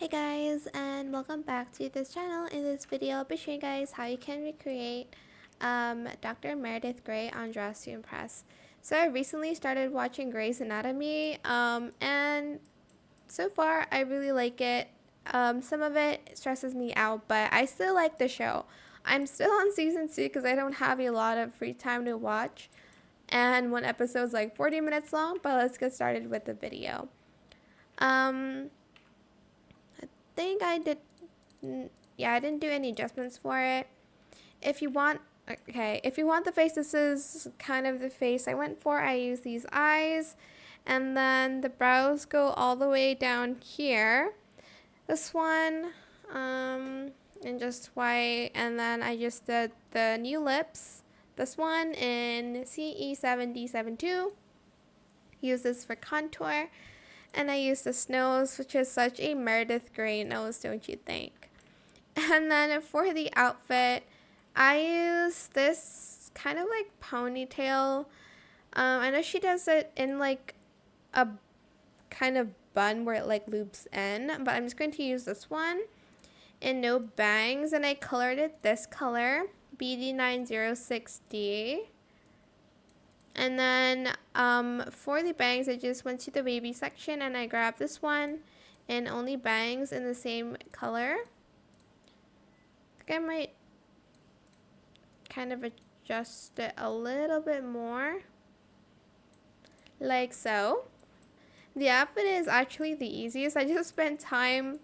Hey guys, and welcome back to this channel. In this video, I'll be showing you guys how you can recreate Dr. Meredith Grey on Dress to Impress. So I recently started watching Grey's Anatomy, and so far I really like it. Some of it stresses me out, but I still like the show. I'm still on season 2 because I don't have a lot of free time to watch, and one episode's like 40 minutes long, but let's get started with the video. Think I did, yeah, I didn't do any adjustments for it. If you want, if you want the face, this is kind of the face I went for. I use these eyes, and then the brows go all the way down here. This one, and just white, and then I just did the new lips. This one in CE7D72. Use this for contour. And I use this nose, which is such a Meredith Grey nose, don't you think? And then for the outfit, I use this kind of like ponytail. I know she does it in like a kind of bun where it like loops in, but I'm just going to use this one in no bangs, and I colored it this color, BD906D. And then for the bangs, I just went to the baby section and I grabbed this one and only bangs in the same color. I think I might kind of adjust it a little bit more, like so. The outfit is actually the easiest. I just spent time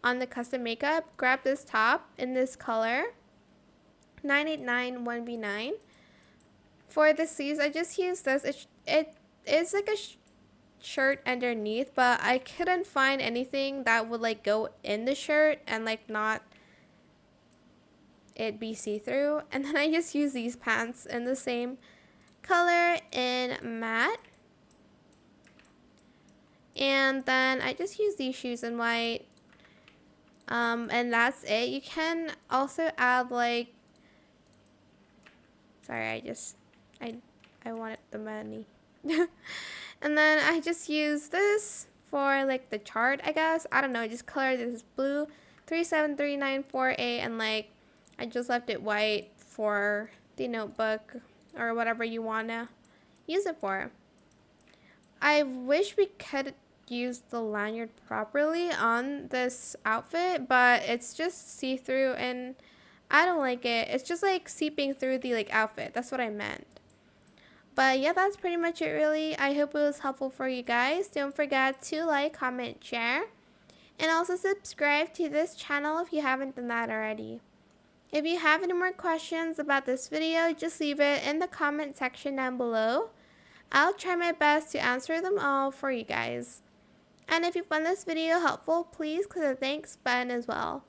on the custom makeup. Grab this top in this color, 9891B9. For the sleeves, I just used this. It is like a shirt underneath, but I couldn't find anything that would like go in the shirt and like not it be see-through. And then I just use these pants in the same color in matte. And then I just use these shoes in white. And that's it. You can also add like, sorry, I wanted the money. And then I just use this for like the chart, I guess. I don't know, I just colored this blue 37394A, and like I just left it white for the notebook or whatever you wanna use it for. I wish we could use the lanyard properly on this outfit, but it's just see-through and I don't like it. It's just like seeping through the like outfit. That's what I meant. But yeah, that's pretty much it really. I hope it was helpful for you guys. Don't forget to like, comment, share, and also subscribe to this channel if you haven't done that already. If you have any more questions about this video, just leave it in the comment section down below. I'll try my best to answer them all for you guys. And if you found this video helpful, please click the thanks button as well.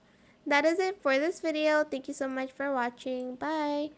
That is it for this video. Thank you so much for watching. Bye.